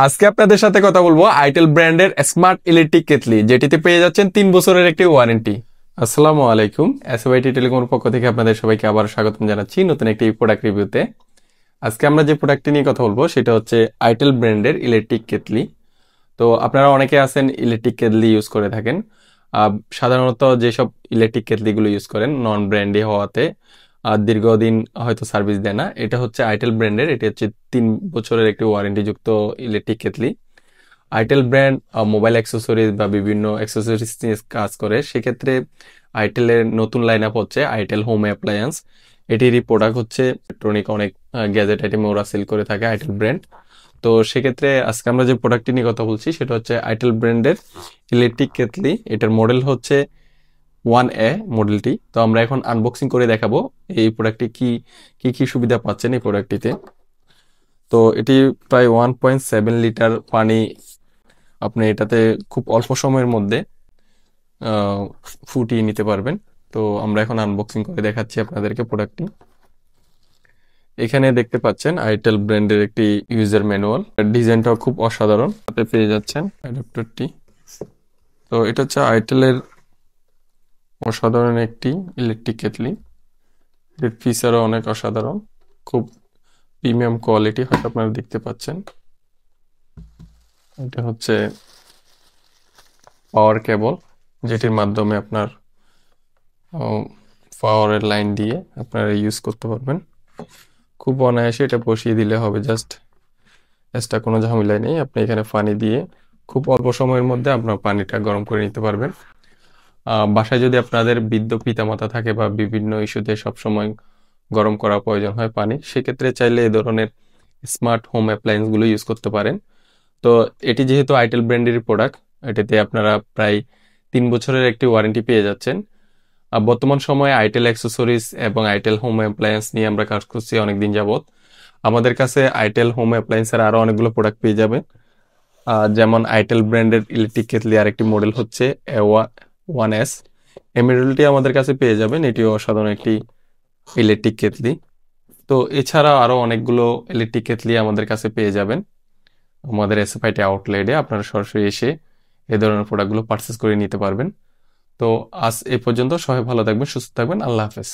আজকে আপনাদের সাথে কথা বলবো আইটেল ব্র্যান্ডের স্মার্ট ইলেকট্রিক কেটলি, যেটিতে পেয়ে যাচ্ছেন 3 বছরের একটি ওয়ারেন্টি। আসসালামু আলাইকুম, এসওআইটি টেলিকমের পক্ষ থেকে আপনাদের সবাইকে আবার স্বাগতম জানাচ্ছি নতুন একটি প্রোডাক্ট রিভিউতে। আজকে আমরা যে প্রোডাক্টটি নিয়ে কথা বলবো সেটা হচ্ছে আইটেল ব্র্যান্ডের ইলেকট্রিক কেটলি। তো আপনারা অনেকে আছেন ইলেকট্রিক কেটলি ইউজ করে থাকেন। সাধারণত যেসব ইলেকট্রিক কেটলিগুলো ইউজ করেন নন ব্র্যান্ডি হওয়াতে দীর্ঘদিন হয়তো সার্ভিস দেয় না। এটা হচ্ছে আইটেল ব্র্যান্ডের, এটি হচ্ছে 3 বছরের একটি ওয়ারেন্টি যুক্ত electric kettle. Itel brand mobile accessories বা বিভিন্ন অ্যাক্সেসরিজ নিয়ে কাজ করে, সেক্ষেত্রে আইটেলের নতুন লাইন আপ হচ্ছে আইটেল হোম অ্যাপ্লায়েন্স। এটিরই প্রোডাক্ট হচ্ছে ইলেকট্রনিক অনেক গ্যাজেট আইটেম ওরা সেল করে থাকে আইটেল ব্র্যান্ড। তো সেক্ষেত্রে আজকে আমরা যে প্রোডাক্টটি নিয়ে কথা বলছি সেটা হচ্ছে আইটেল ব্র্যান্ডের ইলেকট্রিক কেটলি। এটার মডেল হচ্ছে 1A মডেলটি। তো আমরা এখন আনবক্সিং করে দেখাবো এই প্রোডাক্টটি কি কি সুবিধা পাচ্ছেন এই প্রোডাক্টটিতে। তো এটি প্রায় 1.7 লিটার পানি আপনি এটাতে খুব অল্প সময়ের মধ্যে ফুটিয়ে নিতে পারবেন। তো আমরা এখন আনবক্সিং করে দেখাচ্ছি আপনাদেরকে প্রোডাক্টটি। এখানে দেখতে পাচ্ছেন আইটেল ব্র্যান্ডের একটি ইউজার ম্যানুয়াল, ডিজাইনটাও খুব অসাধারণ, সাথে পেয়ে যাচ্ছেন অ্যাডাপ্টারটি। তো এটা হচ্ছে আইটেলের অসাধারণ একটি ইলেকট্রিক কেটলি। এর ফিচারও অনেক অসাধারণ, খুব প্রিমিয়াম কোয়ালিটি, হয়তো আপনারা দেখতে পাচ্ছেন। এটা হচ্ছে পাওয়ার কেবল, যেটির মাধ্যমে আপনার পাওয়ারের লাইন দিয়ে আপনারা ইউজ করতে পারবেন। খুব অনায়াসে এটা বসিয়ে দিলে হবে, জাস্ট এক্সট্রা কোনো ঝামেলা নেই। আপনি এখানে পানি দিয়ে খুব অল্প সময়ের মধ্যে আপনার পানিটা গরম করে নিতে পারবেন। বাসায় যদি আপনাদের বৃদ্ধ পিতামাতা থাকে বা বিভিন্ন ইস্যুতে সবসময় গরম করা প্রয়োজন হয় পানি, সেক্ষেত্রে চাইলে এই ধরনের স্মার্ট হোম অ্যাপ্লায়েন্সগুলো ইউজ করতে পারেন। তো এটি যেহেতু আইটেল ব্র্যান্ডের প্রোডাক্ট, এটিতে আপনারা প্রায় 3 বছরের একটি ওয়ারেন্টি পেয়ে যাচ্ছেন। বর্তমান সময়ে আইটেল অ্যাক্সেসরিজ এবং আইটেল হোম অ্যাপ্লায়েন্স নিয়ে আমরা কাজ করছি অনেকদিন যাবত। আমাদের কাছে আইটেল হোম অ্যাপ্লায়েন্সের আরও অনেকগুলো প্রোডাক্ট পেয়ে যাবেন। যেমন আইটেল ব্র্যান্ডের ইলেকট্রিক কেটলি আরেকটি মডেল হচ্ছে 1S। এই মডেলটি আমাদের কাছে পেয়ে যাবেন, এটিও অসাধারণ একটি ইলেকট্রিক কেটলি। তো এছাড়া আরও অনেকগুলো ইলেকট্রিক কেটলি আমাদের কাছে পেয়ে যাবেন আমাদের এসএফআইটি আউটলেটে। আপনারা সরাসরি এসে এই ধরনের প্রোডাক্টগুলো পারচেস করে নিতে পারবেন। তো আজ এই পর্যন্ত, সবাই ভালো থাকবেন, সুস্থ থাকবেন, আল্লাহ হাফেজ।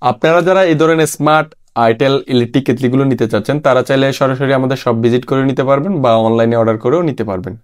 আপনারা যারা এই ধরনের স্মার্ট আইটেল ইলেকট্রিক কেটলিগুলো নিতে চাচ্ছেন তারা চাইলে সরাসরি আমাদের শপ ভিজিট করে নিতে পারবেন বা অনলাইনে অর্ডার করেও নিতে পারবেন।